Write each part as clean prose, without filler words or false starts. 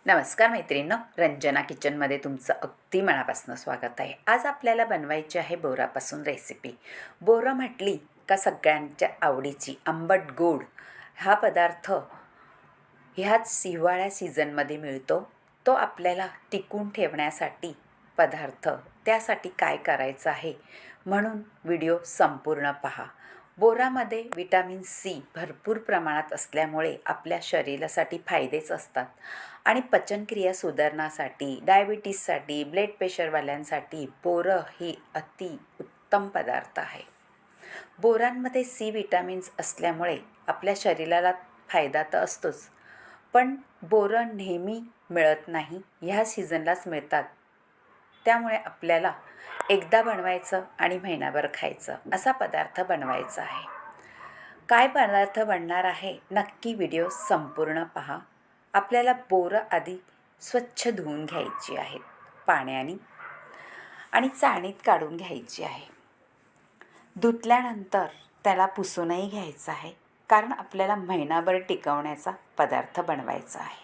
नमस्कार मैत्रिणींनो, रंजना किचनमध्ये तुमचं अगदी मनापासून स्वागत आहे. आज आपल्याला बनवायची आहे बोरापासून रेसिपी. बोरं म्हटली का सगळ्यांच्या आवडीची आंबट गोड हा पदार्थ ह्याच हिवाळ्या सीझनमध्ये मिळतो. तो आपल्याला टिकून ठेवण्यासाठी पदार्थ त्यासाठी काय करायचं आहे म्हणून व्हिडिओ संपूर्ण पहा. बोरामध्ये विटॅमिन सी भरपूर प्रमाणात असल्यामुळे आपल्या शरीरासाठी फायदेच असतात आणि पचनक्रिया सुधारण्यासाठी, डायबिटीससाठी, ब्लड प्रेशरवाल्यांसाठी बोरं ही अति उत्तम पदार्थ आहे. बोरांमध्ये सी विटॅमिन्स असल्यामुळे आपल्या शरीराला फायदा तर असतोच, पण बोरं नेहमी मिळत नाही, ह्या सीझनलाच मिळतात. त्यामुळे आपल्याला एकदा बनवायचं आणि महिनाभर खायचं असा पदार्थ बनवायचा आहे. काय पदार्थ बनणार आहे नक्की व्हिडिओ संपूर्ण पहा. आपल्याला बोरं आधी स्वच्छ धुवून घ्यायची आहेत पाण्याने आणि चाळणीत काढून घ्यायची आहे. धुतल्यानंतर त्याला पुसूनही घ्यायचं आहे, कारण आपल्याला महिनाभर टिकवण्याचा पदार्थ बनवायचा आहे.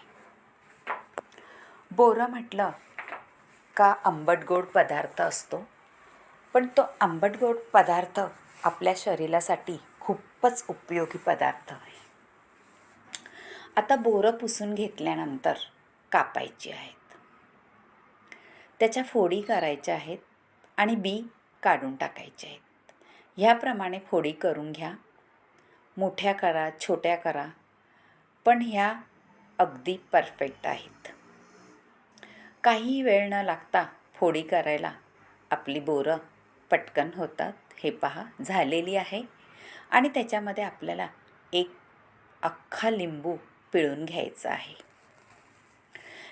बोरं म्हटलं का आंबट गोड पदार्थ असतो, पण तो आंबट गोड पदार्थ आपल्या शरीरासाठी खूपच उपयोगी पदार्थ आहे. आता बोरं पुसून घेतल्यानंतर कापायची आहेत, त्याच्या फोडी करायच्या आहेत आणि बी काढून टाकायचे आहेत. ह्याप्रमाणे फोडी करून घ्या. मोठ्या करा, छोट्या करा, पण ह्या अगदी परफेक्ट आहेत. काही वेळ न लागता फोडी करायला आपली बोरं पटकन होतात. हे पहा, झालेली आहे. आणि त्याच्यामध्ये आपल्याला एक अख्खा लिंबू पिळून घ्यायचा आहे.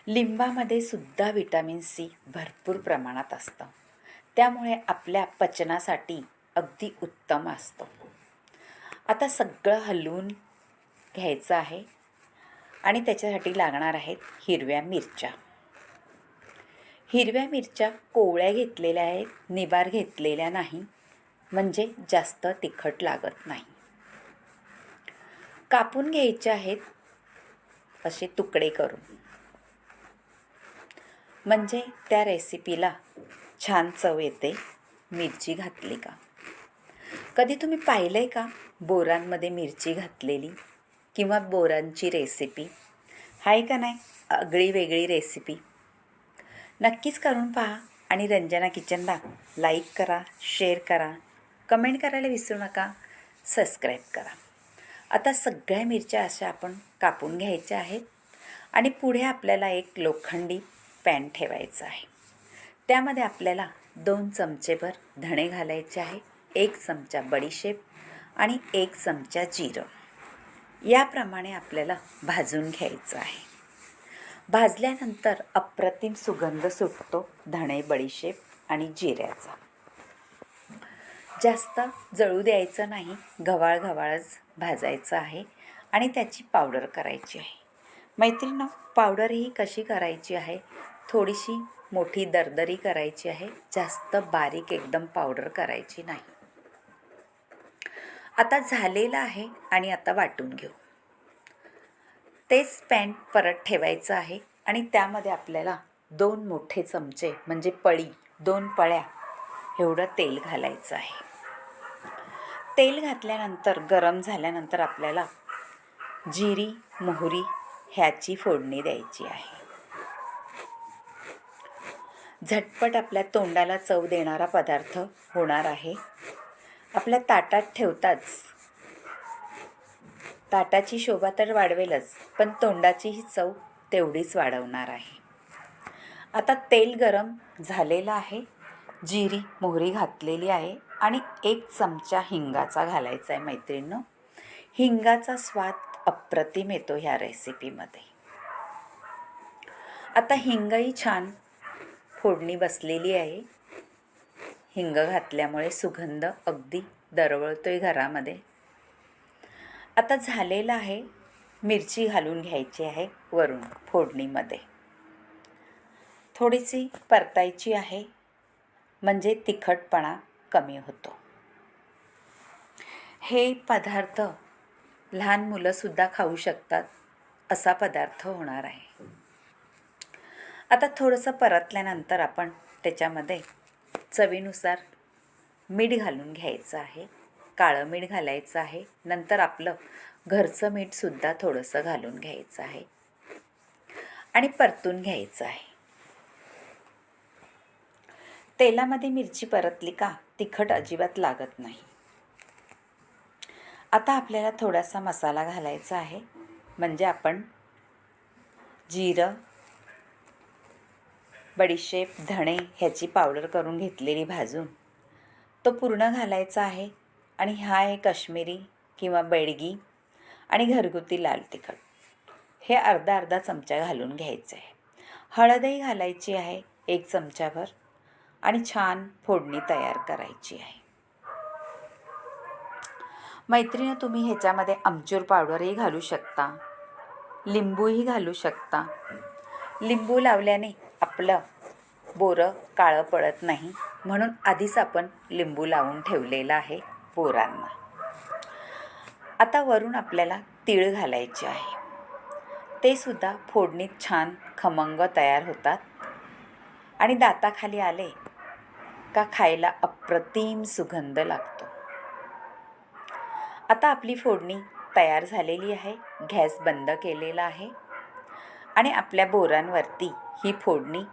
लिंबामध्ये सुद्धा विटॅमिन सी भरपूर प्रमाणात असतं, त्यामुळे आपल्या पचनासाठी अगदी उत्तम असतं. आता सगळं हलवून घ्यायचं आहे आणि त्याच्यासाठी लागणार आहेत हिरव्या मिरच्या. हिरव्या मिरच्या कोवळ्या घेतलेल्या आहेत, निबार घेतलेल्या नाही, म्हणजे जास्त तिखट लागत नाही. कापून घ्यायचे आहेत असे तुकडे करून, म्हणजे त्या रेसिपीला छान चव येते मिरची घातली का. कधी तुम्ही पाहिलं आहे का बोरांमध्ये मिरची घातलेली किंवा बोरांची रेसिपी आहे का नाही? आगळी वेगळी रेसिपी नक्कीच करून पहा आणि रंजना किचनला लाईक करा, शेअर करा, कमेंट करायला विसरू नका, सबस्क्राईब करा. आता सगळ्या मिरच्या अशा आपण कापून घ्यायच्या आहेत आणि पुढे आपल्याला एक लोखंडी पॅन ठेवायचं आहे. त्यामध्ये आपल्याला 2 चमचेभर धणे घालायचे आहे, 1 चमचा बडीशेप आणि 1 चमचा जिरं. याप्रमाणे आपल्याला भाजून घ्यायचं आहे. भाजल्यानंतर अप्रतिम सुगंध सुटतो धणे, बडीशेप आणि जिऱ्याचा. जास्त जळू द्यायचं नाही, गव्हाळच भाजायचं आहे आणि त्याची पावडर करायची आहे. मैत्रिणींनो, पावडर ही कशी करायची आहे, थोडीशी मोठी दरदरी करायची आहे, जास्त बारीक एकदम पावडर करायची नाही. आता झालेलं आहे आणि आता वाटून घेऊ. तेच पॅन परत ठेवायचं आहे आणि त्यामध्ये आपल्याला 2 मोठे चमचे म्हणजे पळी, 2 पळ्या एवढं तेल घालायचं आहे. तेल घातल्यानंतर गरम झाल्यानंतर आपल्याला जिरी, मोहरी ह्याची फोडणी द्यायची आहे. झटपट आपल्या तोंडाला चव देणारा पदार्थ होणार आहे. आपल्या ताटात ठेवताच ताटाची शोभा तर वाढवेलच, पण तोंडाचीही चव तेवढीच वाढवणार आहे. आता तेल गरम झालेलं आहे, जिरी, मोहरी घातलेली आहे आणि 1 चमचा हिंगाचा घालायचा आहे. मैत्रिणींनो, हिंगाचा स्वाद अप्रतिम येतो ह्या रेसिपीमध्ये. आता हिंगही छान फोडणी बसलेली आहे. हिंग घातल्यामुळे सुगंध अगदी दरवळतोय घरामध्ये. आता झालेलं आहे. मिरची घालून घ्यायची आहे वरून फोडणीमध्ये. थोडीशी परतायची आहे, म्हणजे तिखटपणा कमी होतो. हे पदार्थ लहान मुलंसुद्धा खाऊ शकतात असा पदार्थ होणार आहे. आता थोडंसं परतल्यानंतर आपण त्याच्यामध्ये चवीनुसार मीठ घालून घ्यायचं आहे, काळं मीठ घालायचं आहे. नंतर आपलं घरचं मीठसुद्धा थोडंसं घालून घ्यायचं आहे आणि परतून घ्यायचं आहे. तेलामध्ये मिरची परतली का तिखट अजिबात लागत नाही. आता आपल्याला थोडासा मसाला घालायचा आहे, म्हणजे आपण जिरं, बडीशेप, धणे ह्याची पावडर करून घेतलेली भाजून तो पूर्ण घालायचा आहे. आणि हा आहे काश्मीरी किंवा बेडगी आणि घरगुती लाल तिखट, हे अर्धा अर्धा चमचा घालून घ्यायचं आहे. हळदही घालायची आहे 1 चमचाभर आणि छान फोडणी तयार करायची आहे. मैत्रिणी, तुम्ही ह्याच्यामध्ये आमचूर पावडरही घालू शकता, लिंबूही घालू शकता. लिंबू लावल्याने आपलं बोरं काळं पडत नाही, म्हणून आधीच आपण लिंबू लावून ठेवलेलं आहे बोरांना. आता वरून आपल्याला तीळ घालायचे आहे, ते सुद्धा फोडणीत छान खमंग तयार होतात आणि दाताखाली आले का खायला अप्रतिम सुगंध लागतो. आता आपली फोडणी तयार झालेली आहे. गॅस बंद केलेला आहे आणि आपल्या बोरांवरती ही फोडणी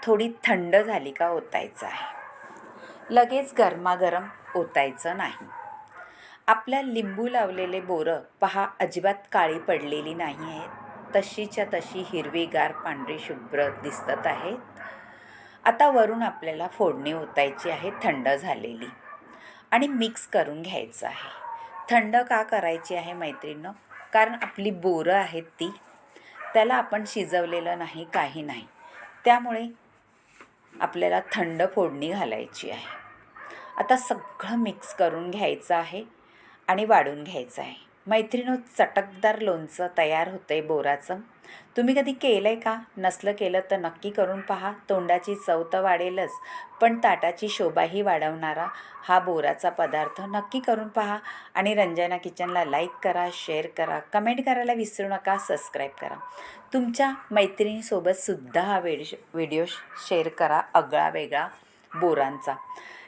थोडी थंड झाली का ओतायचं आहे. लगेच गरमागरम ओतायचं नाही. आपल्या लिंबू लावलेले बोरं पहा, अजिबात काळी पडलेली नाही आहेत, तशीच्या तशी हिरवीगार पांढरी शुभ्र दिसत आहेत. आता वरून आपल्याला फोडणी ओतायची आहे थंड झालेली आणि मिक्स करून घ्यायचं आहे. थंड का करायची आहे मैत्रिणींनो? कारण आपली बोरं आहेत ती, त्याला आपण शिजवलेलं नाही, काही नाही, त्यामुळे आपल्याला थंड फोडणी घालायची आहे. आता सगळं मिक्स करून घ्यायचं आहे आणि वाढून घ्यायचं आहे. मैत्रिणींनो, चटकदार लोणचं तयार होतं आहे बोराचं. तुम्ही कधी केलं आहे का? नसलं केलं तर नक्की करून पहा. तोंडाची चव तर वाढेलच, पण ताटाची शोभाही वाढवणारा हा बोराचा पदार्थ नक्की करून पहा. आणि रंजना किचनला लाईक करा, शेअर करा, कमेंट करायला विसरू नका, सबस्क्राईब करा. तुमच्या मैत्रिणीसोबतसुद्धा हा व्हिडिओ शेअर करा, आगळा वेगळा बोरांचा.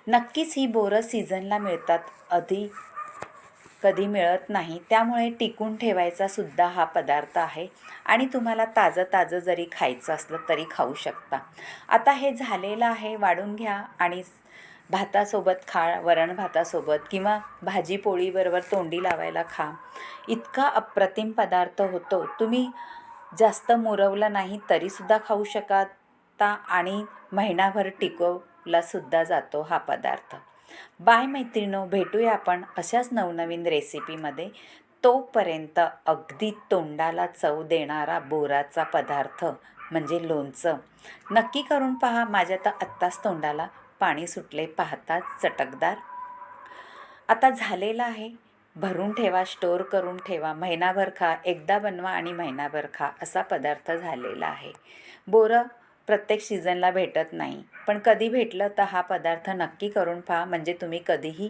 नक्कीच ही बोरं सीझनला मिळतात, कधी मिळत नाही, त्यामुळे टिकून ठेवायचा सुद्धा हा पदार्थ आहे आणि तुम्हाला ताजं जरी खायचं असलं तरी खाऊ शकता. आता हे झालेलं आहे, वाढून घ्या आणि भातासोबत खा, वरण भातासोबत किंवा भाजी पोळीबरोबर तोंडी लावायला खा. इतका अप्रतिम पदार्थ होतो. तुम्ही जास्त मुरवलं नाही तरीसुद्धा खाऊ शकता आणि महिनाभर टिकवलासुद्धा जातो हा पदार्थ. बाय मैत्रिणो, भेटूया आपण अशाच नवनवीन रेसिपीमध्ये. तोपर्यंत अगदी तोंडाला चव देणारा बोराचा पदार्थ म्हणजे लोणचं नक्की करून पहा. माझ्या तर आत्ताच तोंडाला पाणी सुटले पाहताच, चटकदार. आता झालेलं आहे, भरून ठेवा, स्टोअर करून ठेवा, महिनाभर खा. एकदा बनवा आणि महिनाभर खा, असा पदार्थ झालेला आहे. बोरं प्रत्येक सीझनला भेटत नाही, पण कधी भेटलं तर हा पदार्थ नक्की करून पहा, म्हणजे तुम्ही कधीही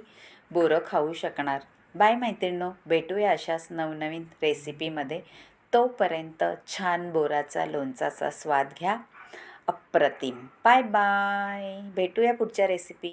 बोरं खाऊ शकणार. बाय मैत्रिणींनो, भेटूया अशाच नवनवीन रेसिपीमध्ये. तोपर्यंत छान बोराचा लोणचाचा स्वाद घ्या, अप्रतिम. बाय बाय, भेटूया पुढच्या रेसिपी.